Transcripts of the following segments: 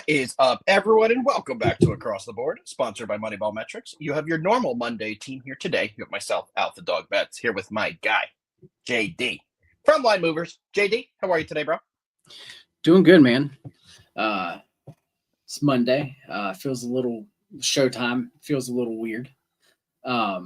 What is up, everyone, and welcome back to Across the Board, sponsored by MoneyBall Metrics. You have your normal Monday team here today. You have myself, AlphaDog Bets, here with my guy, JD, from Line Movers. JD, how are you today, bro? Doing good, man. It's Monday. Feels a little showtime. Feels a little weird. But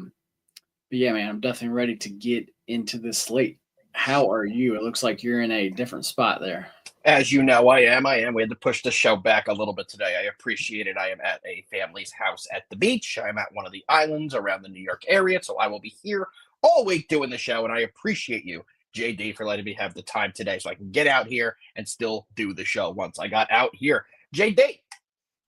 yeah, man, I'm definitely ready to get into this slate. How are you? It looks like you're in a different spot there. As you know, I am. We had to push the show back a little bit today. I appreciate it. I am at a family's house at the beach. I'm at one of the islands around the New York area, so I will be here all week doing the show, and I appreciate you, JD, for letting me have the time today so I can get out here and still do the show once I got out here. JD,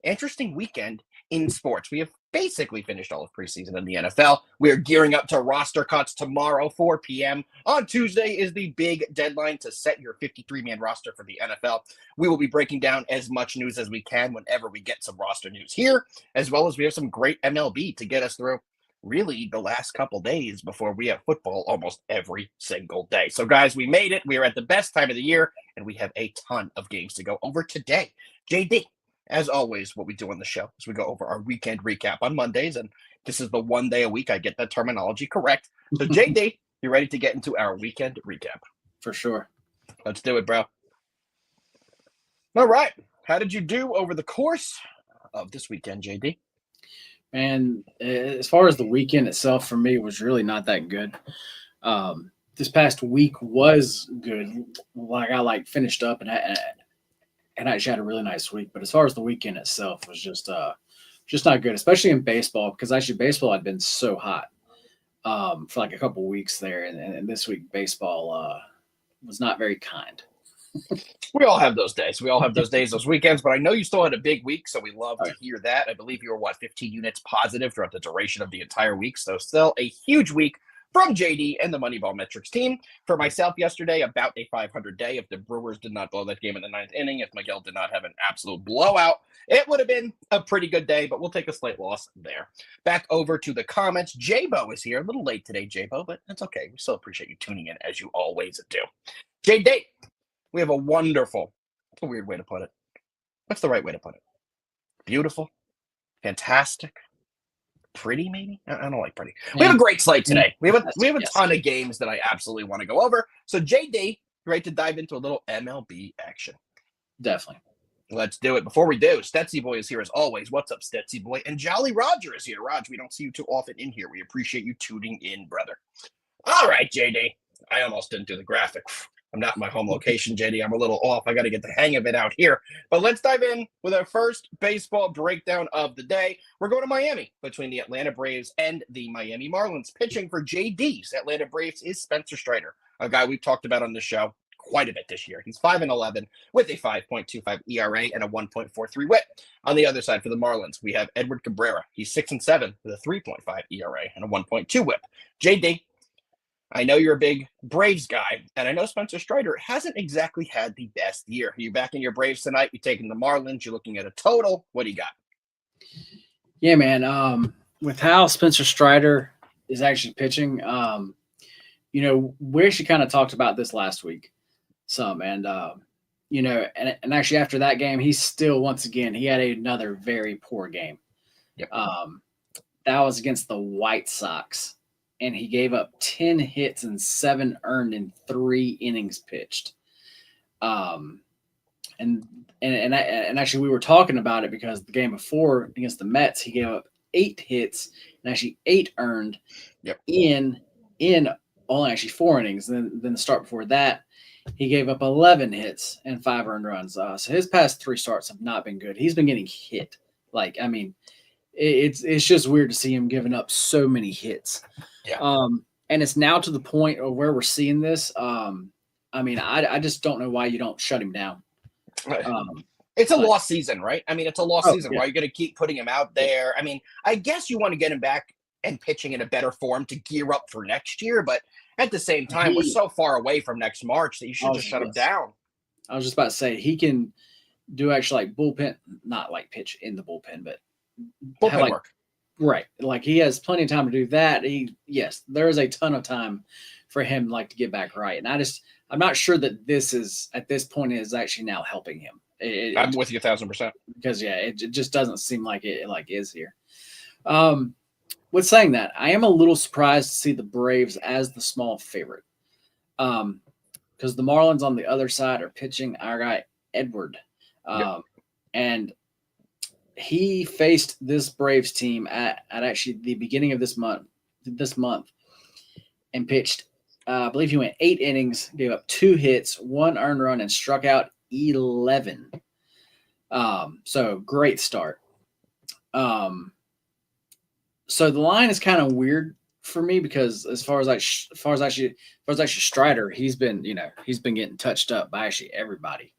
interesting weekend in sports. We have basically finished all of preseason in the NFL. We are gearing up to roster cuts tomorrow, 4 p.m. On Tuesday is the big deadline to set your 53-man roster for the NFL. We will be breaking down as much news as we can whenever we get some roster news here, as well as we have some great MLB to get us through really the last couple days before we have football almost every single day. So, guys, we made it. We are at the best time of the year, and we have a ton of games to go over today. JD, as always, what we do on the show is we go over our weekend recap on Mondays, and this is the one day a week I get that terminology correct. So, JD, you ready to get into our weekend recap? For sure. Let's do it, bro. All right. How did you do over the course of this weekend, JD? And as far as the weekend itself, for me, it was really not that good. This past week was good. I finished up and actually had a really nice week. But as far as the weekend itself was just not good, especially in baseball, because actually baseball had been so hot for like a couple weeks there. And this week baseball was not very kind. We all have those days. We all have those days, those weekends. But I know you still had a big week, so we love to hear that. I believe you were, 15 units positive throughout the duration of the entire week. So still a huge week from JD and the MoneyBall Metrics team. For myself yesterday, about a 500 day. If the Brewers did not blow that game in the ninth inning, if Miguel did not have an absolute blowout, it would have been a pretty good day, but we'll take a slight loss there. Back over to the comments. J-Bo is here. A little late today, J-Bo, but that's okay. We still appreciate you tuning in as you always do. JD, we have a wonderful, that's a weird way to put it. What's the right way to put it? Beautiful, fantastic, pretty, maybe? I don't like pretty. We have a great slate today. We have a ton of games that I absolutely want to go over. So, JD, ready to dive into a little MLB action? Definitely. Let's do it. Before we do, Stetsy Boy is here as always. What's up, Stetsy Boy? And Jolly Roger is here. Raj, we don't see you too often in here. We appreciate you tuning in, brother. All right, JD. I almost didn't do the graphic. I'm not in my home location, JD. I'm a little off. I got to get the hang of it out here. But let's dive in with our first baseball breakdown of the day. We're going to Miami between the Atlanta Braves and the Miami Marlins. Pitching for JD's Atlanta Braves is Spencer Strider, a guy we've talked about on the show quite a bit this year. He's 5-11 with a 5.25 ERA and a 1.43 WHIP. On the other side for the Marlins, we have Edward Cabrera. He's 6-7 with a 3.5 ERA and a 1.2 WHIP. JD, I know you're a big Braves guy, and I know Spencer Strider hasn't exactly had the best year. Are you back in your Braves tonight? You're taking the Marlins. You're looking at a total. What do you got? Yeah, man. With how Spencer Strider is actually pitching, we actually kind of talked about this last week some. And, and actually after that game, he had another very poor game. Yep. That was against the White Sox. And he gave up 10 hits and 7 earned in 3 innings pitched. And actually we were talking about it because the game before against the Mets, he gave up 8 hits and actually 8 earned in only actually 4 innings. Then the start before that, he gave up 11 hits and 5 earned runs. So his past 3 starts have not been good. He's been getting hit. It's just weird to see him giving up so many hits. Yeah. And it's now to the point of where we're seeing this. I just don't know why you don't shut him down. It's a lost season, right? It's a lost season. Yeah. Why are you going to keep putting him out there? I guess you want to get him back and pitching in a better form to gear up for next year. But at the same time, we're so far away from next March that you should just shut him down. I was just about to say he can do actually like bullpen, not like pitch in the bullpen, but bullpen work. Right. Like he has plenty of time to do that. There is a ton of time for him to get back right. And I'm not sure that this is at this point is actually now helping him. I'm with you 1,000%. Because it just doesn't seem like it is here. With saying that, I am a little surprised to see the Braves as the small favorite. Because the Marlins on the other side are pitching our guy Edward. And he faced this Braves team at actually the beginning of this month, and pitched, I believe he went 8 innings, gave up 2 hits, 1 earned run, and struck out 11. So great start. So the line is kind of weird for me because as far as Strider, he's been getting touched up by actually everybody.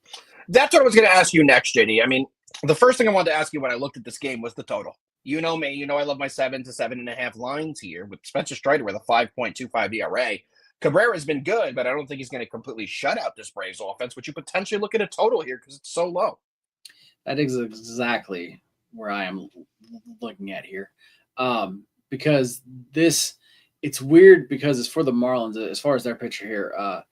That's what I was going to ask you next, JD. I mean, the first thing I wanted to ask you when I looked at this game was the total. You know me. You know I love my 7 to 7.5 lines here with Spencer Strider with a 5.25 ERA. Cabrera's been good, but I don't think he's going to completely shut out this Braves offense. Would you potentially look at a total here because it's so low? That is exactly where I am looking at here. Because it's weird because it's for the Marlins as far as their pitcher here.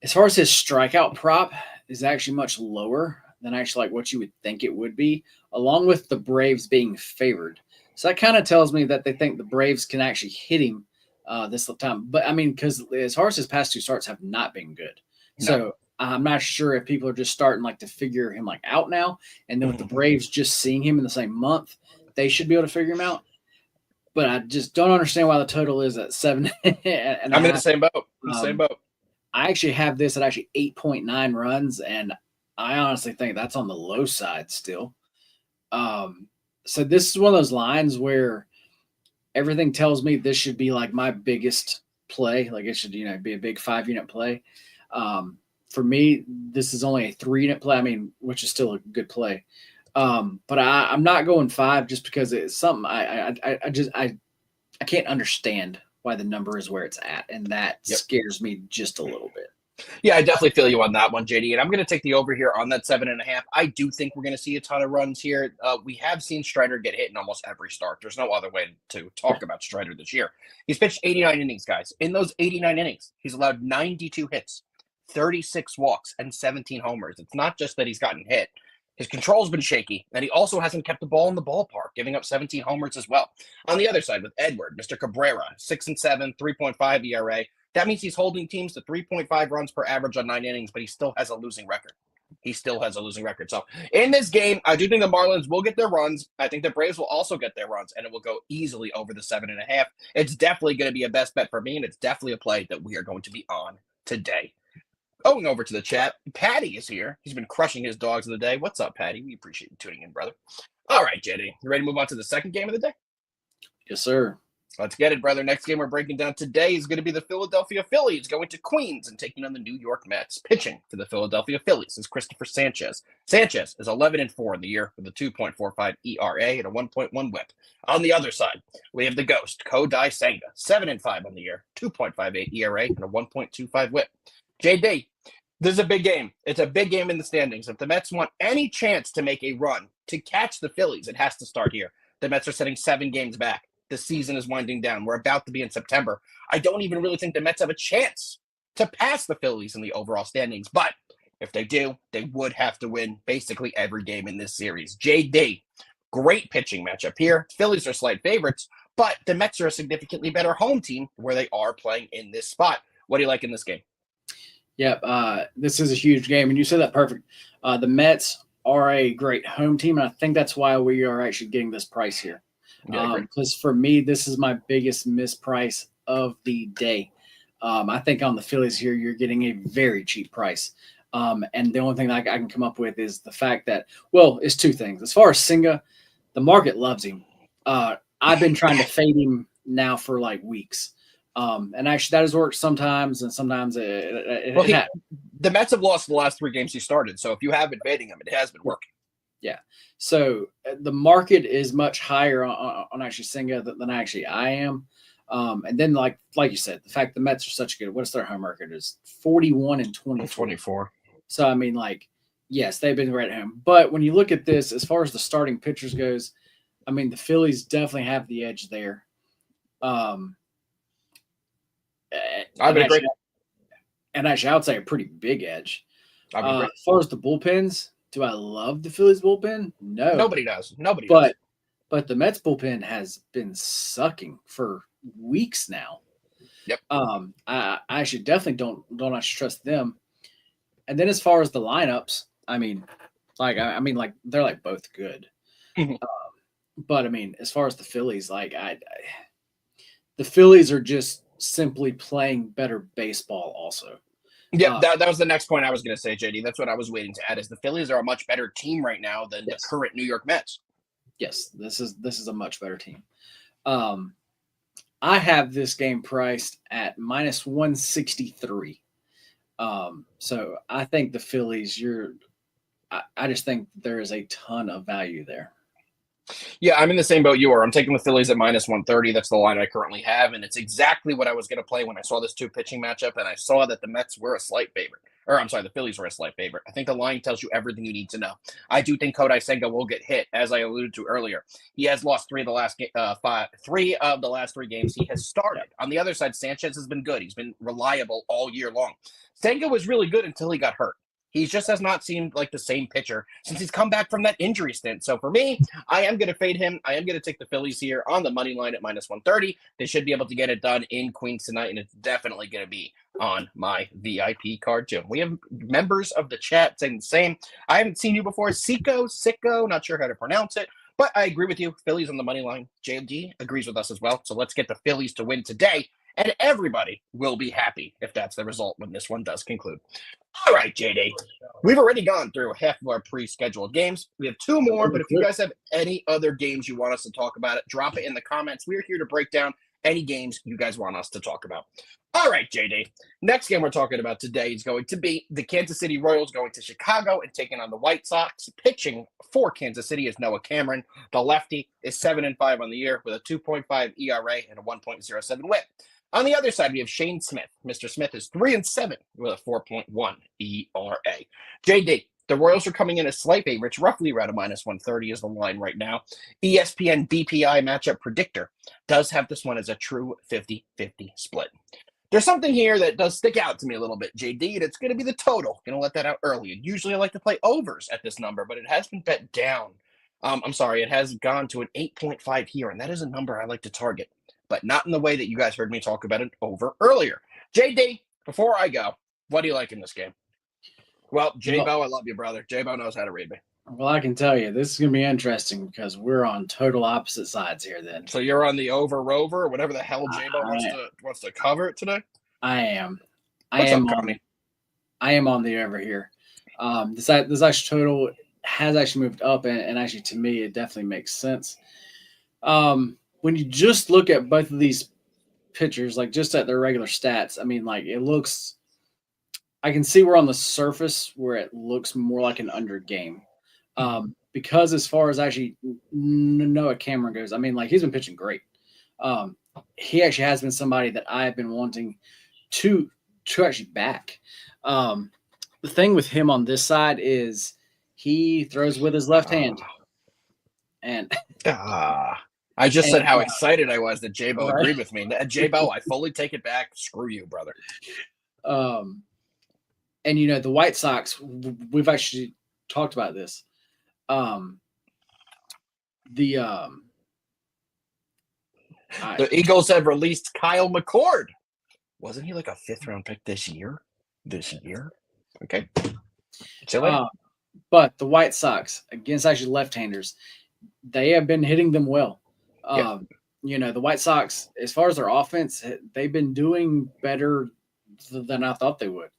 As far as his strikeout prop is actually much lower than actually like what you would think it would be, along with the Braves being favored. So that kind of tells me that they think the Braves can actually hit him this time. But I mean, because as far as his past 2 starts have not been good. No. So I'm not sure if people are just starting like to figure him like out now. And then with the Braves just seeing him in the same month, they should be able to figure him out. But I just don't understand why the total is at 7. And I'm in the same boat. I actually have this at actually 8.9 runs, and I honestly think that's on the low side still. So this is one of those lines where everything tells me this should be like my biggest play. Like it should, be a big 5-unit play. For me, this is only a 3-unit play. I mean, which is still a good play. But I'm not going 5 just because it's something I can't understand why the number is where it's at, and that scares me just a little bit. Yeah, I definitely feel you on that one, JD. And I'm going to take the over here on that 7.5. I do think we're going to see a ton of runs here. We have seen Strider get hit in almost every start. There's no other way to talk about Strider this year. He's pitched 89 innings, guys. In those 89 innings, he's allowed 92 hits, 36 walks, and 17 homers. It's not just that he's gotten hit. His control's been shaky, and he also hasn't kept the ball in the ballpark, giving up 17 homers as well. On the other side with Edward, Mr. Cabrera, 6-7, 3.5 ERA. That means he's holding teams to 3.5 runs per average on 9 innings, but he still has a losing record. So in this game, I do think the Marlins will get their runs. I think the Braves will also get their runs, and it will go easily over the 7.5. It's definitely going to be a best bet for me, and it's definitely a play that we are going to be on today. Going over to the chat, Patty is here. He's been crushing his dogs of the day. What's up, Patty? We appreciate you tuning in, brother. All right, JD, you ready to move on to the second game of the day? Yes, sir. Let's get it, brother. Next game we're breaking down today is going to be the Philadelphia Phillies going to Queens and taking on the New York Mets. Pitching for the Philadelphia Phillies is Christopher Sanchez. Sanchez is 11-4 in the year with a 2.45 ERA and a 1.1 WHIP. On the other side, we have the Ghost, Kodai Senga, 7-5 on the year, 2.58 ERA and a 1.25 WHIP. JD, this is a big game. It's a big game in the standings. If the Mets want any chance to make a run to catch the Phillies, it has to start here. The Mets are sitting 7 games back. The season is winding down. We're about to be in September. I don't even really think the Mets have a chance to pass the Phillies in the overall standings. But if they do, they would have to win basically every game in this series. JD, great pitching matchup here. Phillies are slight favorites, but the Mets are a significantly better home team where they are playing in this spot. What do you like in this game? Yep, this is a huge game, and you said that perfect. The Mets are a great home team, and I think that's why we are actually getting this price here. Because for me, this is my biggest misprice of the day. I think on the Phillies here, you're getting a very cheap price. And the only thing I can come up with is the fact that, it's 2 things. As far as Senga, the market loves him. I've been trying to fade him now for like weeks. And actually that has worked sometimes, and sometimes the Mets have lost the last 3 games he started. So if you have been fading him, it has been working. Yeah. So the market is much higher on actually Senga than actually I am. And then like you said, the fact the Mets are such good, what's their home record is 41-24. So, I mean, yes, they've been great at home. But when you look at this, as far as the starting pitchers goes, I mean, the Phillies definitely have the edge there. I would agree. And actually, I would say a pretty big edge. I would agree. As far as the bullpens, do I love the Phillies bullpen? No, Nobody does. Nobody does. but the Mets bullpen has been sucking for weeks now. Yep. I actually definitely don't actually trust them. And then as far as the lineups, I mean, like they're like both good. Mhm. But I mean, as far as the Phillies, like the Phillies are just simply playing better baseball. Also, Yeah, that was the next point I was going to say, JD. That's what I was waiting to add. Is the Phillies are a much better team right now than yes, the current New York Mets. yes, this is a much better team. I have this game priced at minus 163. So I think the Phillies, I just think there is a ton of value there. Yeah, I'm in the same boat you are. I'm taking the Phillies at minus 130. That's the line I currently have, and it's exactly what I was going to play when I saw this two pitching matchup, and I saw that the Mets were a slight favorite. Or I'm sorry, the Phillies were a slight favorite. I think the line tells you everything you need to know. I do think Kodai Senga will get hit, as I alluded to earlier. He has lost three of the last three games he has started. On the other side, Sanchez has been good. He's been reliable all year long. Senga was really good until he got hurt. He just has not seemed like the same pitcher since he's come back from that injury stint. So for me, I am going to fade him. I am going to take the Phillies here on the money line at minus 130. They should be able to get it done in Queens tonight, and it's definitely going to be on my VIP card too. We have members of the chat saying the same. I haven't seen you before. Sicko, not sure how to pronounce it, but I agree with you. Phillies on the money line. JMD agrees with us as well. So let's get the Phillies to win today, and everybody will be happy if that's the result when this one does conclude. All right, JD. We've already gone through half of our pre-scheduled games. We have two more, but if you guys have any other games you want us to talk about, drop it in the comments. We're here to break down any games you guys want us to talk about. All right, JD. Next game we're talking about today is going to be the Kansas City Royals going to Chicago and taking on the White Sox. Pitching for Kansas City is Noah Cameron. The lefty is 7-5 on the year with a 2.5 ERA and a 1.07 WHIP. On the other side, we have Shane Smith. Mr. Smith is 3-7 with a 4.1 ERA. JD, the Royals are coming in as slight favorites, roughly around a minus 130 is the line right now. ESPN BPI matchup predictor does have this one as a true 50-50 split. There's something here that does stick out to me a little bit, JD, and it's going to be the total. Going to let that out early. And usually I like to play overs at this number, but it has been bet down. It has gone to an 8.5 here, and that is a number I like to target, but not in the way that you guys heard me talk about it over earlier. JD, before I go, what do you like in this game? Well, J-Bo, I love you, brother. J-Bo knows how to read me. Well, I can tell you, this is going to be interesting because we're on total opposite sides here then. So you're on the over-rover, whatever the hell J-Bo wants to cover it today? I am. What's up, Connie? I am on the over here. This actual total has actually moved up, and actually, to me, it definitely makes sense. When you just look at both of these pitchers, like just at their regular stats, I mean, like it looks, I can see where on the surface where it looks more like an under game. Because as far as actually Noah Cameron goes, I mean, like he's been pitching great. He actually has been somebody that I've been wanting to actually back. The thing with him on this side is he throws with his left hand. And I just said how excited I was that J-Bo agreed with me. J-Bo, I fully take it back. Screw you, brother. And the White Sox, we've actually talked about this. The Eagles have released Kyle McCord. Wasn't he like a 5th-round pick this year? Okay. But the White Sox against actually left-handers, they have been hitting them well. The White Sox, as far as their offense, they've been doing better than I thought they would.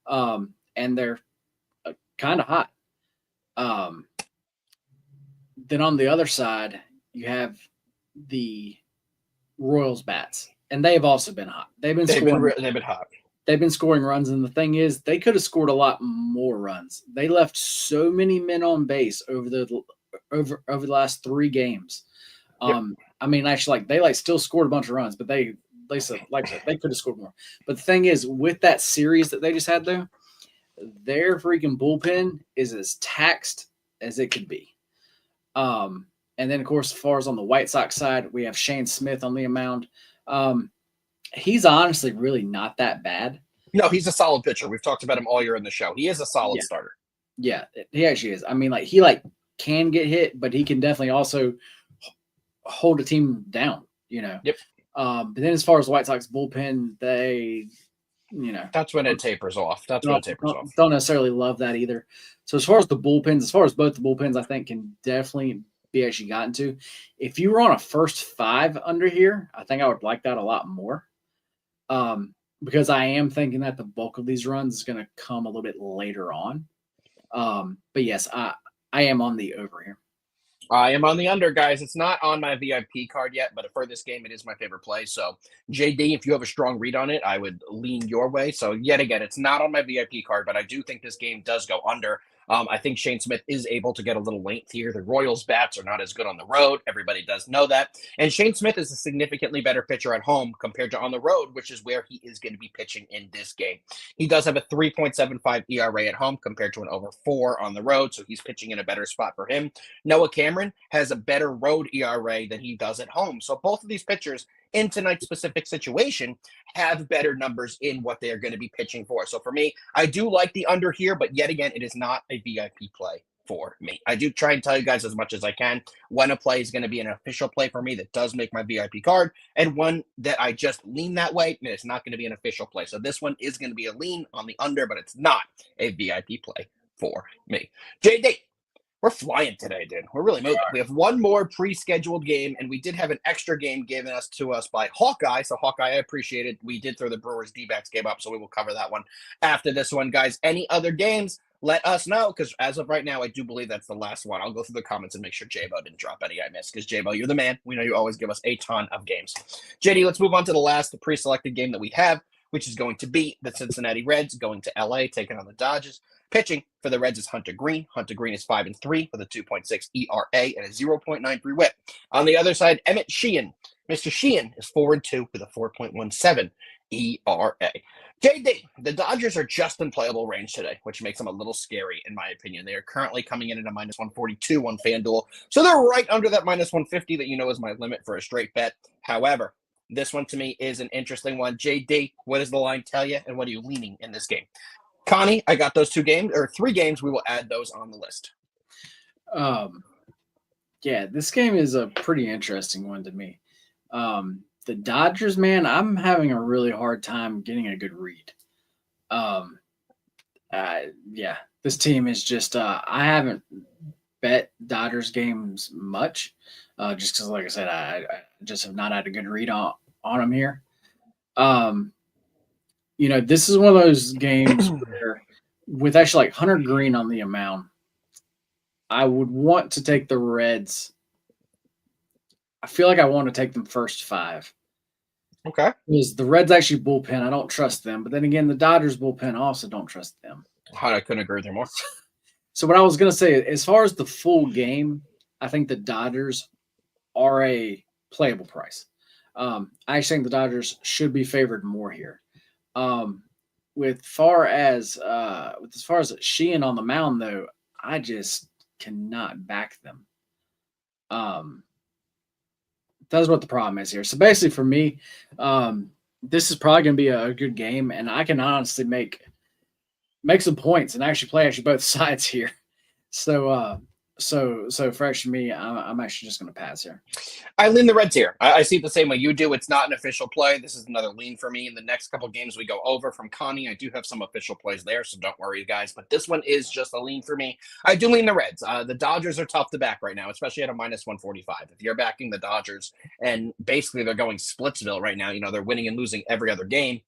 And they're kind of hot. Then on the other side, you have the Royals bats, and they've also been hot. They've been hot. They've been scoring runs, and the thing is, they could have scored a lot more runs. They left so many men on base over the last 3 games. I mean, actually, they still scored a bunch of runs, but they said, like I said, they could have scored more. But the thing is, with that series that they just had, though, their freaking bullpen is as taxed as it could be. And then, of course, as far as on the White Sox side, we have Shane Smith on the mound. He's honestly really not that bad. No, he's a solid pitcher. We've talked about him all year in the show. He is a solid Yeah, starter. yeah, he actually is. I mean, like he like can get hit, but he can definitely also hold a team down. Yep. But then as far as White Sox bullpen, they That's when it tapers off. That's when it tapers off. don't necessarily love that either. So as far as the bullpens, as far as both the bullpens, I think can definitely be actually gotten to. If you were on a first 5 under here, I think I would like that a lot more. Because I am thinking that the bulk of these runs is going to come a little bit later on. But yes, I am on the over here. I am on the under, guys. It's not on my VIP card yet, but for this game, it is my favorite play. So, JD, if you have a strong read on it, I would lean your way. So, yet again, it's not on my VIP card, but I do think this game does go under. I think Shane Smith is able to get a little length here. The Royals' bats are not as good on the road. Everybody does know that. And Shane Smith is a significantly better pitcher at home compared to on the road, which is where he is going to be pitching in this game. He does have a 3.75 ERA at home compared to an over 4 on the road, so he's pitching in a better spot for him. Noah Cameron has a better road ERA than he does at home. So both of these pitchers in tonight's specific situation have better numbers in what they are going to be pitching for. So for me, I do like the under here, but yet again, it is not a VIP play for me. I do try and tell you guys as much as I can when a play is going to be an official play for me that does make my VIP card, and one that I just lean that way, and it's not going to be an official play. So this one is going to be a lean on the under, but it's not a VIP play for me. JD, we're flying today, dude. We're really moving. We have one more pre-scheduled game, and we did have an extra game given to us by Hawkeye. So, Hawkeye, I appreciate it. We did throw the Brewers D-backs game up, so we will cover that one after this one, guys. Any other games, let us know, because as of right now, I do believe that's the last one. I'll go through the comments and make sure J-Bo didn't drop any I missed, because J-Bo, you're the man. We know you always give us a ton of games. JD, let's move on to the last pre-selected game that we have, which is going to be the Cincinnati Reds going to LA, taking on the Dodgers. Pitching for the Reds is Hunter Green. Hunter Green is 5-3 with a 2.6 ERA and a 0.93 WHIP. On the other side, Emmett Sheehan. Mr. Sheehan is 4-2 with a 4.17 ERA. JD, the Dodgers are just in playable range today, which makes them a little scary, in my opinion. They are currently coming in at a minus 142 on FanDuel. So they're right under that minus 150 that you know is my limit for a straight bet. However, this one to me is an interesting one. JD, what does the line tell you, and what are you leaning in this game? Connie, I got those 2 games, or 3 games. We will add those on the list. Yeah, this game is a pretty interesting one to me. The Dodgers, man, I'm having a really hard time getting a good read. Yeah, this team is just I haven't bet Dodgers games much, just because, like I said, I just have not had a good read on them here. This is one of those games where, with actually like Hunter Green on the mound, I would want to take the Reds. I feel like I want to take them first 5. Okay. Because the Reds actually bullpen, I don't trust them. But then again, the Dodgers bullpen, I also don't trust them. I couldn't agree with you more. So what I was going to say, as far as the full game, I think the Dodgers are a playable price. I actually think the Dodgers should be favored more here. With as far as Sheehan on the mound, though, I just cannot back them. That's what the problem is here. So basically, for me, this is probably going to be a good game, and I can honestly make some points and actually play both sides here. So for actually me, I'm actually just going to pass here. I lean the Reds here. I see it the same way you do. It's not an official play. This is another lean for me. In the next couple games we go over from Connie, I do have some official plays there, so don't worry, guys. But this one is just a lean for me. I do lean the Reds. The Dodgers are tough to back right now, especially at a minus 145. If you're backing the Dodgers, and basically they're going Splitsville right now, they're winning and losing every other game,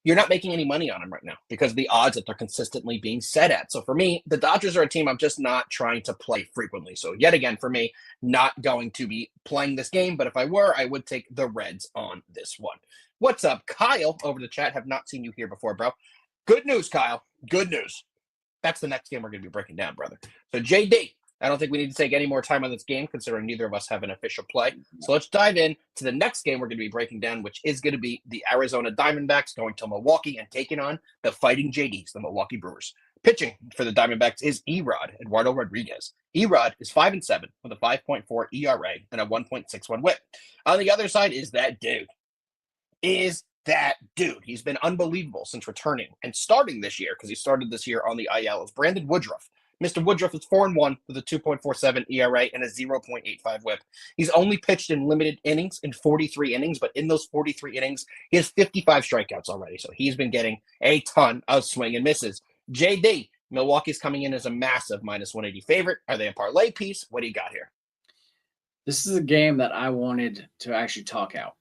you're not making any money on them right now because of the odds that they're consistently being set at. So for me, the Dodgers are a team I'm just not trying to play frequently. So yet again, for me, not going to be playing this game. But if I were, I would take the Reds on this one. What's up, Kyle? Over the chat. Have not seen you here before, bro. Good news, Kyle. Good news. That's the next game we're going to be breaking down, brother. So JD, I don't think we need to take any more time on this game, considering neither of us have an official play. So let's dive in to the next game we're going to be breaking down, which is going to be the Arizona Diamondbacks going to Milwaukee and taking on the Fighting JDs, the Milwaukee Brewers. Pitching for the Diamondbacks is Erod, Eduardo Rodriguez. Erod is 5-7 with a 5.4 ERA and a 1.61 WHIP. On the other side is that dude. Is that dude. He's been unbelievable since returning and starting this year, because he started this year on the IL, is Brandon Woodruff. Mr. Woodruff is 4-1 with a 2.47 ERA and a 0.85 whip. He's only pitched in limited innings in 43 innings, but in those 43 innings, he has 55 strikeouts already. So he's been getting a ton of swing and misses. JD, Milwaukee's coming in as a massive minus 180 favorite. Are they a parlay piece? What do you got here? This is a game that I wanted to actually talk out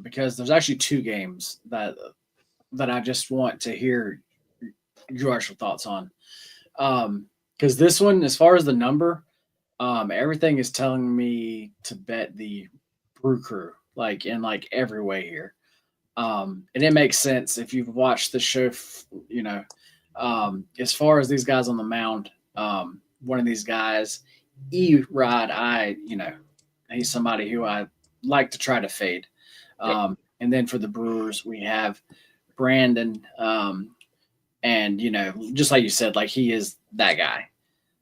because there's actually two games that I just want to hear your actual thoughts on. Because this one, as far as the number, everything is telling me to bet the Brew Crew, like in like every way here. And it makes sense if you've watched the show, as far as these guys on the mound, one of these guys, Erod, he's somebody who I like to try to fade. And then for the Brewers, we have Brandon, and just like you said, like he is that guy.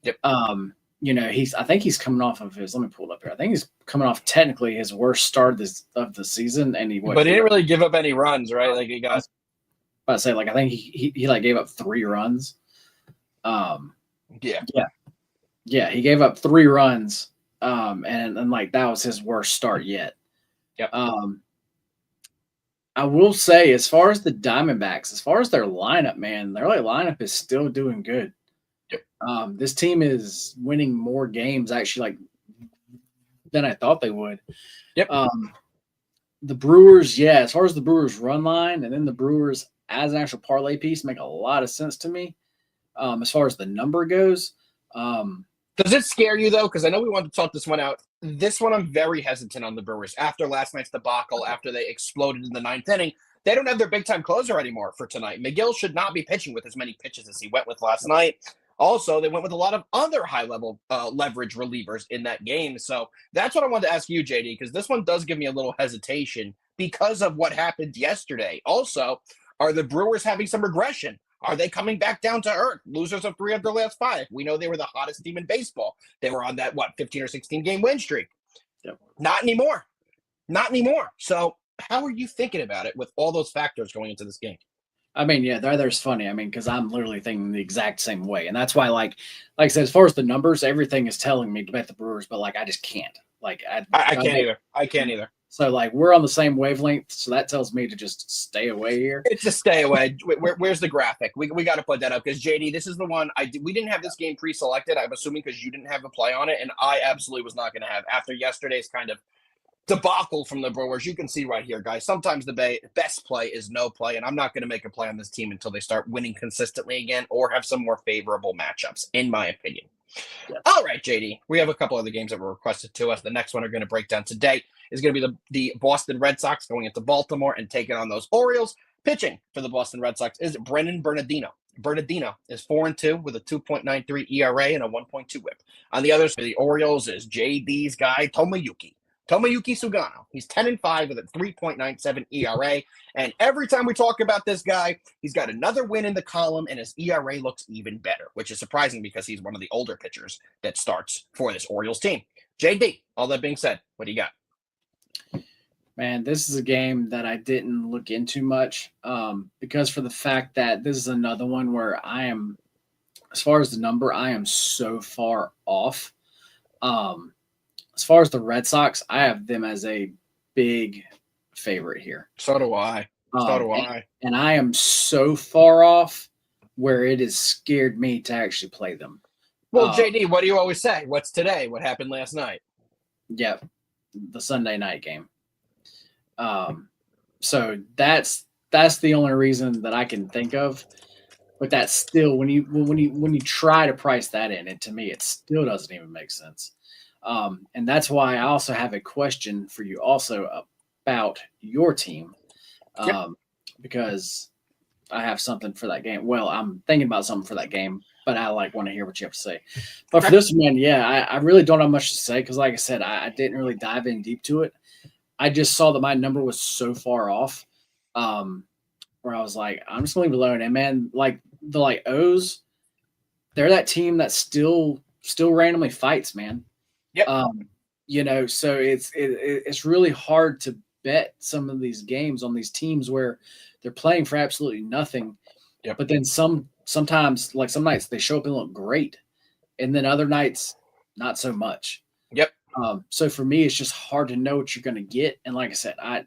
Yep. I think he's coming off of his. Let me pull it up here. I think he's coming off technically his worst start of the season, and he didn't really give up any runs, right? Like he got. I say, like I think he like gave up 3 runs. Yeah. He gave up 3 runs. And like that was his worst start yet. Yep. I will say, as far as the Diamondbacks, as far as their lineup, man, their lineup is still doing good. Yep. This team is winning more games actually than I thought they would. Yep. The Brewers, as far as the Brewers run line, and then the Brewers as an actual parlay piece make a lot of sense to me. As far as the number goes. Does it scare you, though? Because I know we wanted to talk this one out. This one, I'm very hesitant on the Brewers. After last night's debacle, after they exploded in the 9th inning, they don't have their big-time closer anymore for tonight. McGill should not be pitching with as many pitches as he went with last night. Also, they went with a lot of other high-level leverage relievers in that game. So that's what I wanted to ask you, JD, because this one does give me a little hesitation because of what happened yesterday. Also, are the Brewers having some regression? Are they coming back down to earth? Losers of 3 of their last 5. We know they were the hottest team in baseball. They were on that, 15 or 16 game win streak. Yep. Not anymore. Not anymore. So how are you thinking about it with all those factors going into this game? I mean, there's funny. I mean, because I'm literally thinking the exact same way. And that's why, like I said, as far as the numbers, everything is telling me to bet the Brewers, but I just can't. I can't either. I can't either. So we're on the same wavelength, so that tells me to just stay away here. It's a stay away. Where's the graphic? We got to put that up because JD, this is the one we didn't have this game pre-selected. I'm assuming because you didn't have a play on it, and I absolutely was not going to have after yesterday's kind of debacle from the Brewers. You can see right here, guys. Sometimes the best play is no play, and I'm not going to make a play on this team until they start winning consistently again or have some more favorable matchups, in my opinion. Yeah. All right, JD. We have a couple other games that were requested to us. The next one we're going to break down today is going to be the Boston Red Sox going into Baltimore and taking on those Orioles. Pitching for the Boston Red Sox is Brennan Bernardino. Bernardino is 4-2 with a 2.93 ERA and a 1.2 whip. On the other side, the Orioles is JD's guy, Tomoyuki Sugano. He's 10-5 with a 3.97 ERA. And every time we talk about this guy, he's got another win in the column, and his ERA looks even better, which is surprising because he's one of the older pitchers that starts for this Orioles team. JD, all that being said, what do you got? Man, this is a game that I didn't look into much because for the fact that this is another one where I am, as far as the number, I am so far off. As far as the Red Sox, I have them as a big favorite here. So do I. And I am so far off where it has scared me to actually play them. Well, JD, what do you always say? What's today? What happened last night? Yeah, the Sunday night game. So that's the only reason that I can think of. But that's still when you try to price that in, and to me, it still doesn't even make sense. And that's why I also have a question for you also about your team, because I have something for that game. Well, I'm thinking about something for that game, but I want to hear what you have to say. But for this one, I really don't have much to say because, like I said, I didn't really dive in deep to it. I just saw that my number was so far off, where I was like, I'm just going to leave it alone. And man, the O's, they're that team that still randomly fights, man. Yep. So it's really hard to bet some of these games on these teams where they're playing for absolutely nothing. Yep. But then sometimes, like some nights, they show up and look great, and then other nights, not so much. Yep. So for me, it's just hard to know what you're going to get. And like I said, I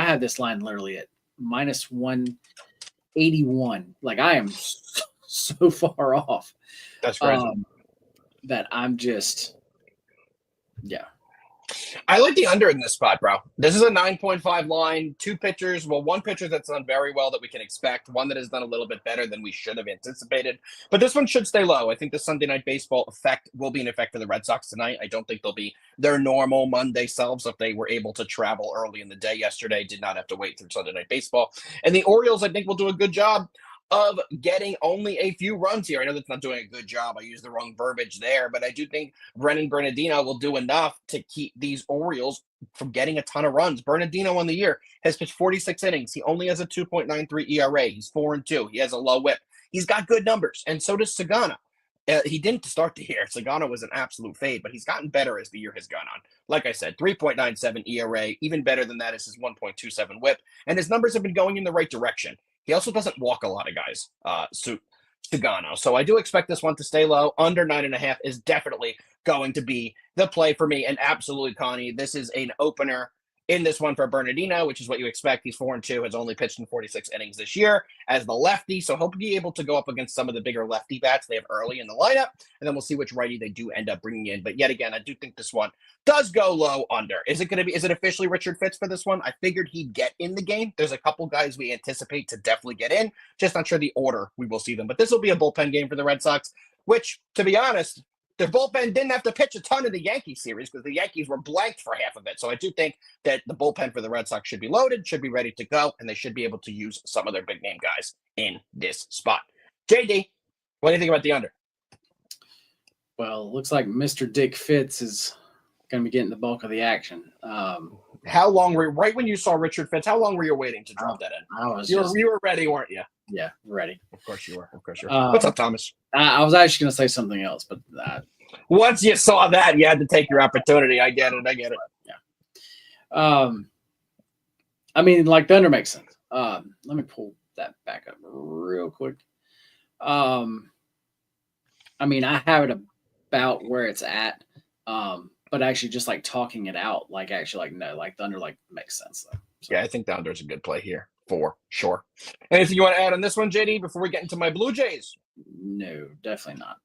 had this line literally at minus 181. Like I am so far off. That's crazy. That I'm just, yeah. I like the under in this spot, bro. This is a 9.5 line. Two pitchers. Well, one pitcher that's done very well that we can expect. One that has done a little bit better than we should have anticipated. But this one should stay low. I think the Sunday Night Baseball effect will be an effect for the Red Sox tonight. I don't think they'll be their normal Monday selves if they were able to travel early in the day yesterday. Did not have to wait through Sunday Night Baseball. And the Orioles, I think, will do a good job of getting only a few runs here. I know that's not doing a good job. I used the wrong verbiage there, but I do think Brennan Bernardino will do enough to keep these Orioles from getting a ton of runs. Bernardino on the year has pitched 46 innings. He only has a 2.93 ERA. He's 4-2. He has a low whip. He's got good numbers, and so does Sagana. He didn't start the year. Sagana was an absolute fade, but he's gotten better as the year has gone on. Like I said, 3.97 ERA. Even better than that is his 1.27 whip, and his numbers have been going in the right direction. He also doesn't walk a lot of guys, Sagano. So I do expect this one to stay low. Under 9.5 is definitely going to be the play for me. And absolutely, Connie, this is an opener in this one for Bernardino, which is what you expect. He's 4-2, has only pitched in 46 innings this year as the lefty. So he'll be able to go up against some of the bigger lefty bats they have early in the lineup. And then we'll see which righty they do end up bringing in. But yet again, I do think this one does go low under. Is it officially Richard Fitz for this one? I figured he'd get in the game. There's a couple guys we anticipate to definitely get in. Just not sure the order we will see them. But this will be a bullpen game for the Red Sox, which, to be honest, their bullpen didn't have to pitch a ton in the Yankees series because the Yankees were blanked for half of it. So I do think that the bullpen for the Red Sox should be loaded, should be ready to go, and they should be able to use some of their big name guys in this spot. JD, what do you think about the under? Well, it looks like Mr. Dick Fitz is going to be getting the bulk of the action. How long were you, right when you saw Richard Fitz, how long were you waiting to drop that in? You were ready, weren't you? Yeah, ready. Of course you were. What's up, Thomas? I was actually going to say something else, but once you saw that, you had to take your opportunity. I get it. Yeah. I mean, like the under makes sense. Let me pull that back up real quick. I mean, I have it about where it's at. But actually just like talking it out, like actually like no, like the under like makes sense though. So. Yeah, I think the under is a good play here for sure. Anything you want to add on this one, JD, before we get into my Blue Jays? No, definitely not.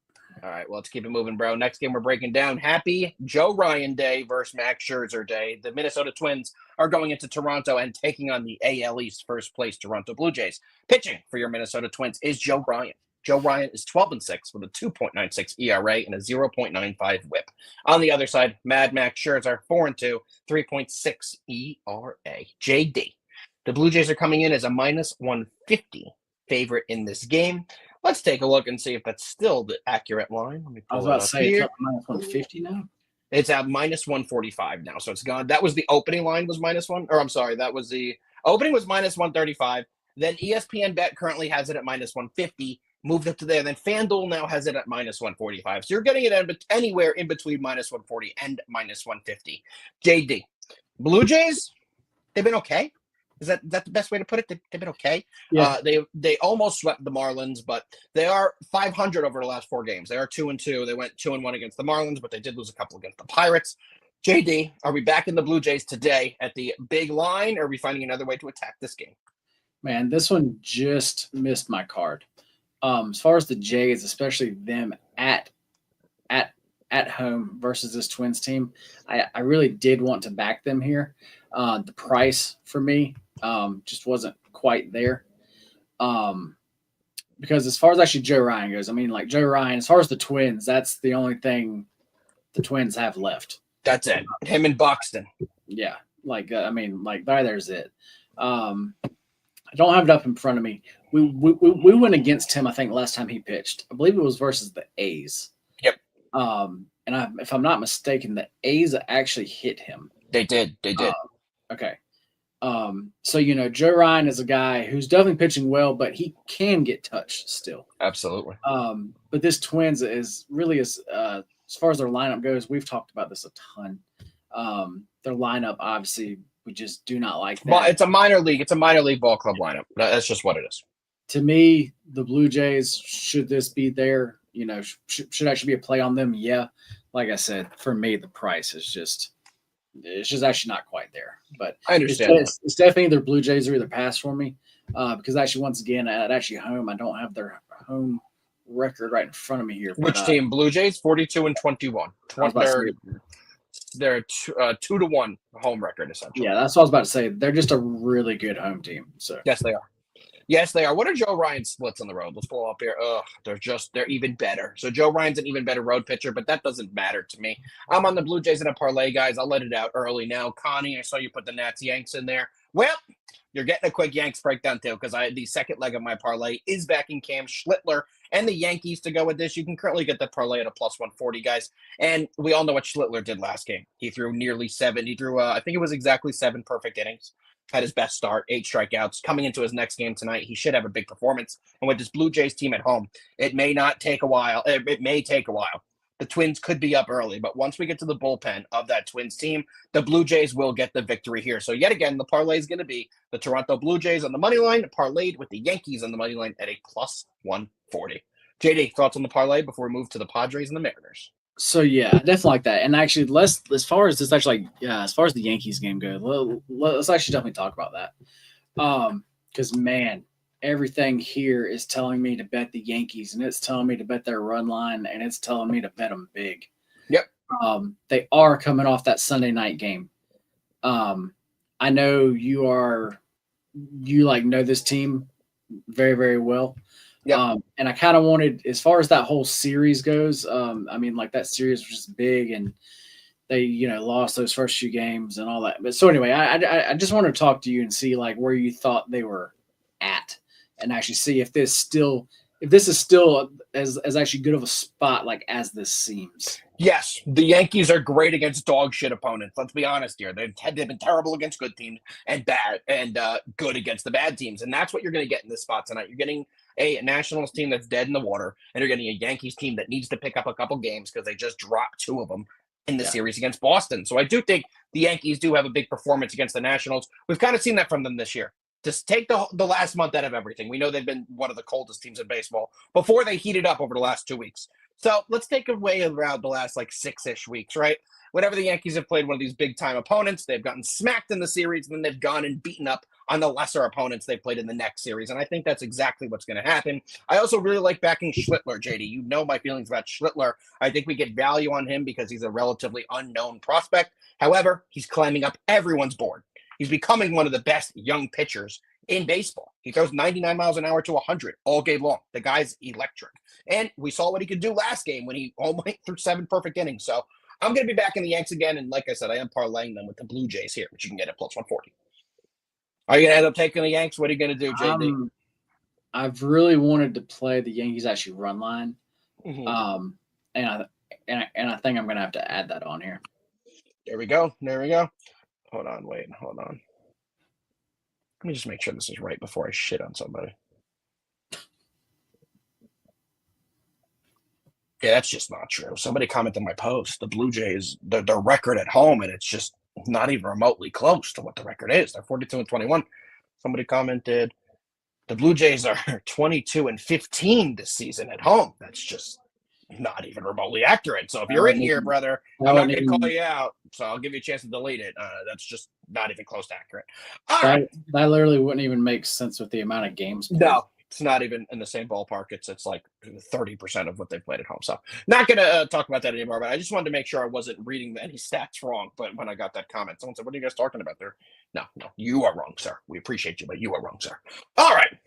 All right, well, let's keep it moving, bro. Next game we're breaking down. Happy Joe Ryan Day versus Max Scherzer Day. The Minnesota Twins are going into Toronto and taking on the AL East first place Toronto Blue Jays. Pitching for your Minnesota Twins is Joe Ryan. Joe Ryan is 12-6 with a 2.96 ERA and a 0.95 whip. On the other side, Mad Max Scherzer 4-2, 3.6 ERA. JD. The Blue Jays are coming in as a minus 150 favorite in this game. Let's take a look and see if that's still the accurate line. Let me pull I was about to say here. It's up minus 150 now. It's at minus 145 now, so it's gone. That was the opening line was minus one, or I'm sorry, that was the opening was minus 135. Then ESPN Bet currently has it at minus 150. Moved up to there. Then FanDuel now has it at minus 145. So you're getting it anywhere in between minus 140 and minus 150. JD. Blue Jays, they've been okay. Is that the best way to put it? They've been okay. Yeah. They almost swept the Marlins, but they are 500 over the last 4 games. They are 2-2. They went 2-1 against the Marlins, but they did lose a couple against the Pirates. JD, are we back in the Blue Jays today at the big line, or are we finding another way to attack this game? Man, this one just missed my card. As far as the Jays, especially them at home versus this Twins team, I really did want to back them here. The price for me just wasn't quite there. Because as far as actually Joe Ryan goes, I mean, like Joe Ryan, as far as the Twins, that's the only thing the Twins have left. That's it. Him and Buxton. Yeah. I mean, there's it. I don't have it up in front of me. We went against him, I think, last time he pitched. I believe it was versus the A's. Yep. If I'm not mistaken, the A's actually hit him. They did. Okay. So, Joe Ryan is a guy who's definitely pitching well, but he can get touched still. Absolutely. But this Twins is really, as far as their lineup goes, we've talked about this a ton. Their lineup, obviously, we just do not like that. Well, it's a minor league. It's a minor league ball club lineup. That's just what it is. To me, the Blue Jays, should this be there, should actually be a play on them. Yeah. Like I said, for me, the price is it's just actually not quite there. But I understand. It's definitely either Blue Jays or either pass for me. Because actually, once again, at home, I don't have their home record right in front of me here. Which team? Blue Jays, 42-21. They're 2-1 home record, essentially. Yeah, that's what I was about to say. They're just a really good home team. So yes, they are. Yes, they are. What are Joe Ryan's splits on the road? Let's pull up here. They're even better. So Joe Ryan's an even better road pitcher, but that doesn't matter to me. I'm on the Blue Jays in a parlay, guys. I'll let it out early now. Connie, I saw you put the Nats Yanks in there. Well, you're getting a quick Yanks breakdown too, because the second leg of my parlay is backing Cam Schlittler and the Yankees to go with this. You can currently get the parlay at a plus 140, guys. And we all know what Schlittler did last game. He threw nearly 7. He threw, I think it was exactly 7 perfect innings. Had his best start, 8 strikeouts. Coming into his next game tonight, he should have a big performance. And with this Blue Jays team at home, it may not take a while. It may take a while. The Twins could be up early, but once we get to the bullpen of that Twins team, the Blue Jays will get the victory here. So yet again, the parlay is going to be the Toronto Blue Jays on the money line, parlayed with the Yankees on the money line at a plus 140. JD, thoughts on the parlay before we move to the Padres and the Mariners? So yeah, I definitely like that. And actually, as far as the Yankees game goes, let's actually definitely talk about that. Because man, everything here is telling me to bet the Yankees, and it's telling me to bet their run line, and it's telling me to bet them big. Yep. They are coming off that Sunday night game. I know you know this team very, very well. Yeah. And I kind of wanted, as far as that whole series goes, that series was just big, and they, lost those first few games and all that. But so anyway, I just wanted to talk to you and see where you thought they were at, and actually see if this is still as actually good of a spot as this seems. Yes, the Yankees are great against dog shit opponents. Let's be honest here. They've been terrible against good teams and bad and good against the bad teams. And that's what you're going to get in this spot tonight. You're getting a Nationals team that's dead in the water, and you're getting a Yankees team that needs to pick up a couple games because they just dropped 2 of them in the series against Boston. So I do think the Yankees do have a big performance against the Nationals. We've kind of seen that from them this year. Just take the last month out of everything. We know they've been one of the coldest teams in baseball before they heated up over the last 2 weeks. So let's take away around the last 6-ish weeks, right? Whenever the Yankees have played one of these big-time opponents, they've gotten smacked in the series, and then they've gone and beaten up on the lesser opponents they played in the next series. And I think that's exactly what's going to happen. I also really like backing Schlittler, JD. You know my feelings about Schlittler. I think we get value on him because he's a relatively unknown prospect. However, he's climbing up everyone's board. He's becoming one of the best young pitchers in baseball. He throws 99 miles an hour to 100 all game long. The guy's electric. And we saw what he could do last game when he went through 7 perfect innings. So I'm going to be back in the Yanks again. And like I said, I am parlaying them with the Blue Jays here, which you can get at plus 140. Are you going to end up taking the Yanks? What are you going to do, JD? I've really wanted to play the Yankees actually run line. Mm-hmm. And I think I'm going to have to add that on here. There we go. Hold on. Let me just make sure this is right before I shit on somebody. Yeah, that's just not true. Somebody commented on my post. The Blue Jays, their record at home, and it's just not even remotely close to what the record is. They're 42-21. Somebody commented, the Blue Jays are 22-15 this season at home. That's just not even remotely accurate. So if you're in here, brother, I'm not going to call you out. So I'll give you a chance to delete it. That's just not even close to accurate. All right. That literally wouldn't even make sense with the amount of games played. No, it's not even in the same ballpark. It's like 30% of what they've played at home. So not going to talk about that anymore, but I just wanted to make sure I wasn't reading any stats wrong. But when I got that comment, someone said, what are you guys talking about there? No, you are wrong, sir. We appreciate you, but you are wrong, sir. All right.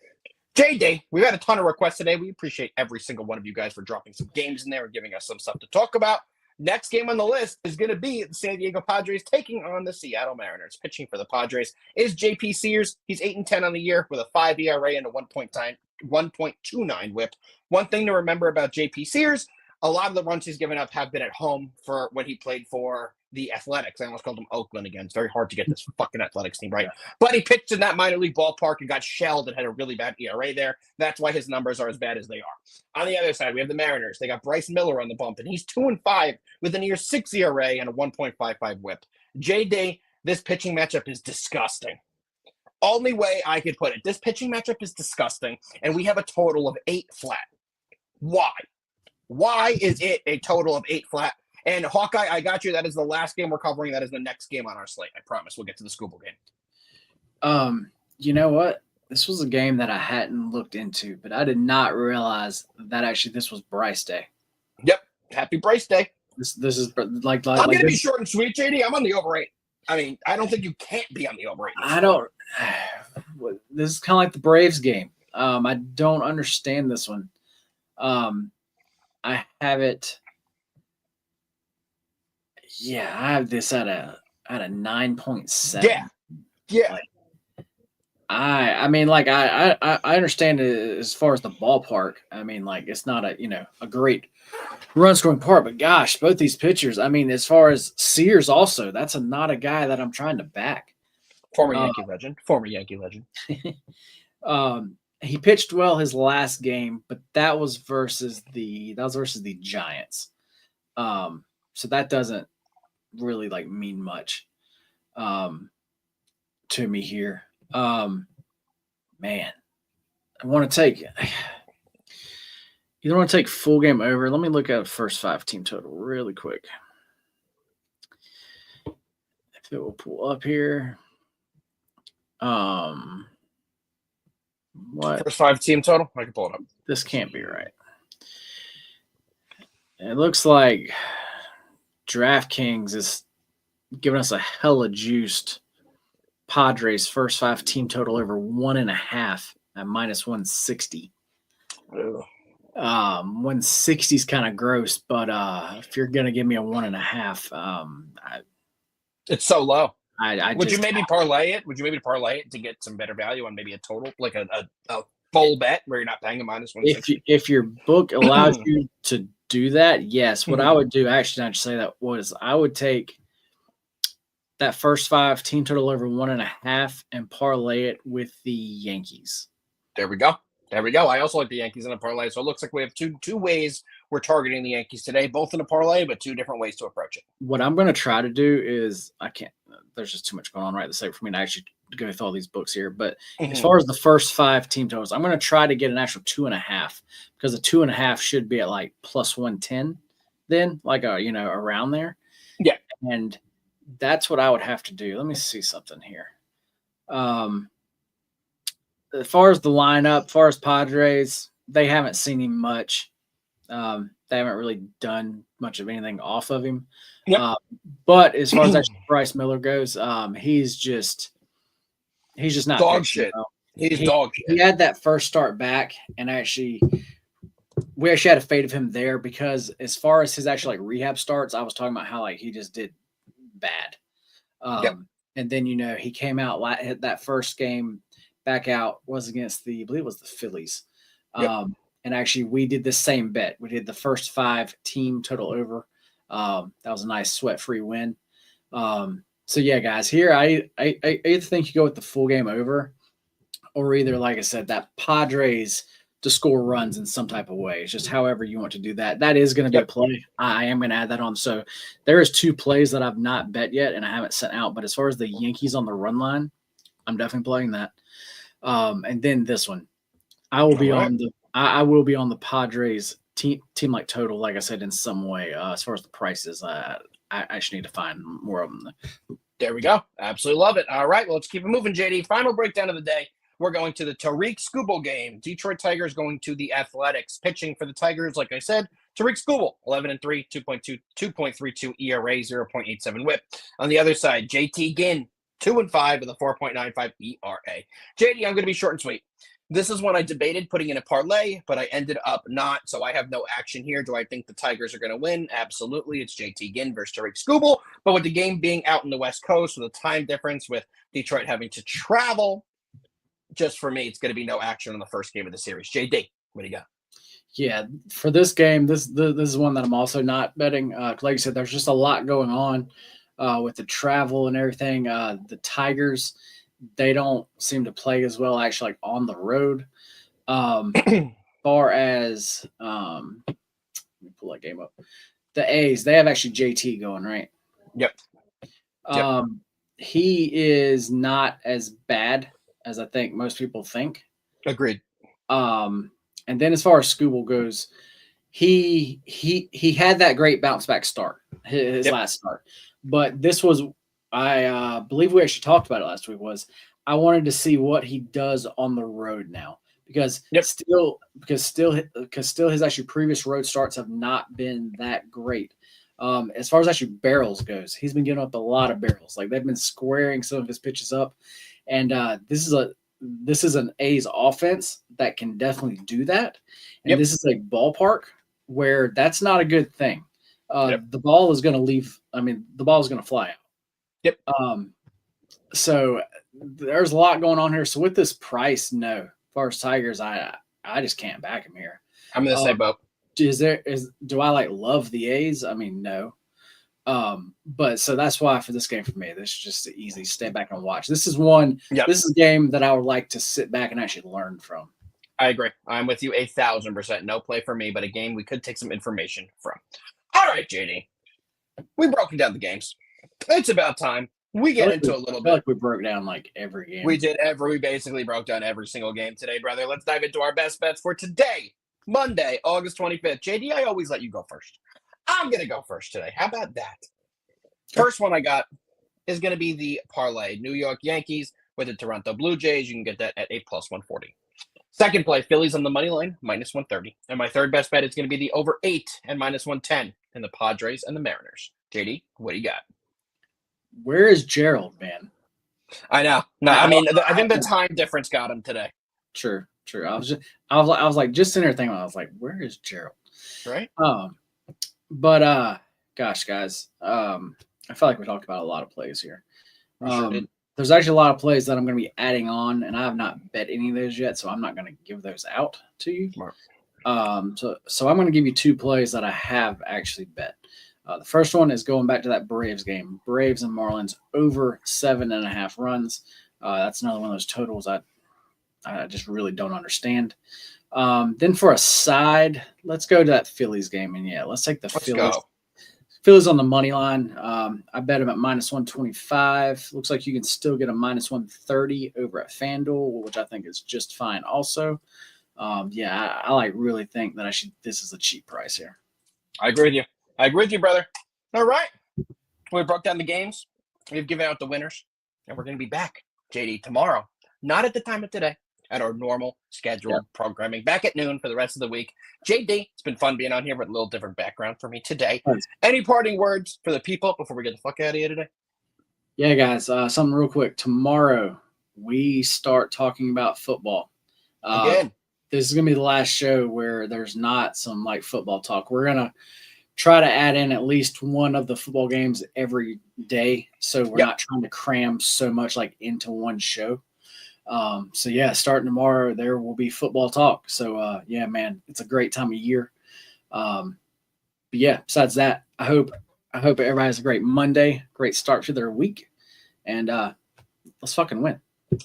JD, we've had a ton of requests today. We appreciate every single one of you guys for dropping some games in there and giving us some stuff to talk about. Next game on the list is going to be the San Diego Padres taking on the Seattle Mariners. Pitching for the Padres is J.P. Sears. He's 8-10 on the year with a 5 ERA and a 1.29 whip. One thing to remember about J.P. Sears, a lot of the runs he's given up have been at home for when he played for the Athletics. I almost called them Oakland again. It's very hard to get this fucking Athletics team right. But he pitched in that minor league ballpark and got shelled and had a really bad ERA there. That's why his numbers are as bad as they are. On the other side, we have the Mariners. They got Bryce Miller on the bump, and he's 2-5 with a near 6 ERA and a 1.55 whip. JD, this pitching matchup is disgusting. Only way I could put it. This pitching matchup is disgusting, and we have a total of 8 flat. Why? Why is it a total of 8 flat? And Hawkeye, I got you. That is the last game we're covering. That is the next game on our slate. I promise. We'll get to the Schuylkill game. You know what? This was a game that I hadn't looked into, but I did not realize that actually this was Bryce Day. Yep. Happy Bryce Day. This is like I'm going to be short and sweet, JD. I'm on the over 8. I mean, I don't think you can't be on the over 8. I don't. This is kind of like the Braves game. I don't understand this one. I have it. Yeah, I have this at a 9.7. Yeah. Like, I mean, like I understand it as far as the ballpark. I mean, like it's not a great run scoring part, but gosh, both these pitchers. I mean, as far as Sears, also that's not a guy that I'm trying to back. Former Yankee legend. He pitched well his last game, but that was versus the Giants. So that doesn't really like mean much to me here. Man, I want to take either want to take full game over. Let me look at a first 5 team total really quick. If it will pull up here. What? First 5 team total? I can pull it up. This can't be right. It looks like DraftKings is giving us a hella juiced Padres first 5 team total over 1.5 at -160. Ew. 160 is kind of gross, but if you're gonna give me a 1.5, it's so low. Would you maybe parlay it? Would you maybe parlay it to get some better value on maybe a total, like a full bet where you're not paying a -160? If your book allows you to do that, yes. What I would do, actually, not to say that, was I would take that first 5 team total over 1.5 and parlay it with the Yankees. There we go. I also like the Yankees in a parlay. So it looks like we have two ways we're targeting the Yankees today, both in a parlay, but 2 different ways to approach it. What I'm going to try to do is there's just too much going on right this second for me to actually go through all these books here. But as far as the first 5 team totals, I'm going to try to get an actual 2.5 because the 2.5 should be at like +110 then, like, around there. Yeah. And that's what I would have to do. Let me see something here. As far as the lineup, as far as Padres, they haven't seen him much. They haven't really done much of anything off of him. Yep. But as far as actually Bryce Miller goes, he's just not dog shit. Well. He's dog shit. He had that first start back, and we actually had a fade of him there because as far as his actual rehab starts, I was talking about how he just did bad. And then he came out hit that first game back out was against I believe it was the Phillies. And actually we did the same bet. We did the first 5 team total over. That was a nice sweat-free win. So yeah, guys, here I either think you go with the full game over, or either, like I said, that Padres to score runs in some type of way. It's just however you want to do that. That is going to be a play. I am going to add that on. So there is 2 plays that I've not bet yet and I haven't sent out. But as far as the Yankees on the run line, I'm definitely playing that. And then this one, I will be on the Padres team like total, like I said, in some way. As far as the prices, I actually need to find more of them. There we go. Absolutely love it. All right, well, let's keep it moving, JD. Final breakdown of the day. We're going to the Tariq Skubal game. Detroit Tigers going to the Athletics. Pitching for the Tigers, like I said, Tariq Skubal, 11-3, 2.32 ERA, 0.87 WHIP. On the other side, JT Ginn, 2-5 with a 4.95 ERA. JD, I'm going to be short and sweet. This is one I debated putting in a parlay, but I ended up not, so I have no action here. Do I think the Tigers are going to win? Absolutely. It's JT Ginn versus Tariq Skubal. But with the game being out in the West Coast, with the time difference, with Detroit having to travel, just for me, it's going to be no action on the first game of the series. JD, what do you got? Yeah, for this game, this is one that I'm also not betting. Like I said, there's just a lot going on with the travel and everything. The Tigers, they don't seem to play as well actually on the road. Far as let me pull that game up. The A's, they have actually JT going, right? Yep. he is not as bad as I think most people think. Agreed. And then as far as Scooble goes, he had that great bounce back start, his last start. But this was, I believe we actually talked about it last week, was I wanted to see what he does on the road now. Because still his actually previous road starts have not been that great. As far as actually barrels goes, he's been giving up a lot of barrels. Like they've been squaring some of his pitches up, and this is an A's offense that can definitely do that. And this is a ballpark where that's not a good thing. The ball is going to leave. I mean, the ball is going to fly out. So there's a lot going on here. So with this price, no. As far as Tigers, I just can't back him here. I'm going to say both. Do I love the A's? I mean, no. But so that's why for this game for me, this is just easy. Stay back and watch. This is This is a game that I would like to sit back and actually learn from. I agree. I'm with you 1,000%. No play for me, but a game we could take some information from. All right, JD. We've broken down the games. It's about time we get into a little bit. Like we broke down like every game. We basically broke down every single game today, brother. Let's dive into our best bets for today, Monday, August 25th. JD, I always let you go first. I'm going to go first today. How about that? First one I got is going to be the parlay. New York Yankees with the Toronto Blue Jays. You can get that at a plus 140. Second play, Phillies on the money line, minus 130. And my third best bet is going to be the over 8 and minus 110 in the Padres and the Mariners. JD, what do you got? Where is Gerald, man? I know. No, I mean, I think the time difference got him today. True. I was like, just sitting there thinking, I was like, where is Gerald? Right. But gosh, guys, I feel like we talked about a lot of plays here. Sure did. There's actually a lot of plays that I'm going to be adding on, and I have not bet any of those yet, so I'm not going to give those out to you. Smart. So I'm going to give you 2 plays that I have actually bet. The first one is going back to that Braves game. Braves and Marlins over 7.5 runs. That's another one of those totals I just really don't understand. Then for a side, let's go to that Phillies game. And let's take the Phillies. Go. Phillies on the money line. I bet them at minus 125. Looks like you can still get a minus 130 over at FanDuel, which I think is just fine also. I really think that this is a cheap price here. I agree with you, brother. All right. We broke down the games. We've given out the winners. And we're going to be back, JD, tomorrow. Not at the time of today. At our normal scheduled programming. Back at noon for the rest of the week. JD, it's been fun being on here with a little different background for me today. Thanks. Any parting words for the people before we get the fuck out of here today? Yeah, guys, something real quick. Tomorrow, we start talking about football. Again. This is going to be the last show where there's not some football talk. We're going to try to add in at least one of the football games every day. So we're not trying to cram so much into one show. Starting tomorrow, there will be football talk. So, man, it's a great time of year. Besides that, I hope everybody has a great Monday, great start to their week, and let's fucking win.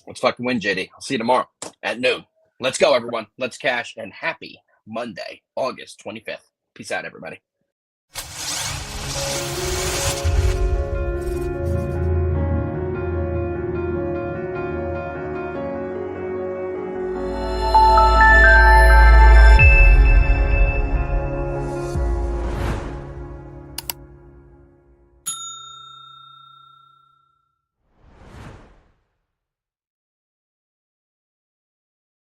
Let's fucking win, JD. I'll see you tomorrow at noon. Let's go, everyone. Let's cash, and happy Monday, August 25th. Peace out, everybody.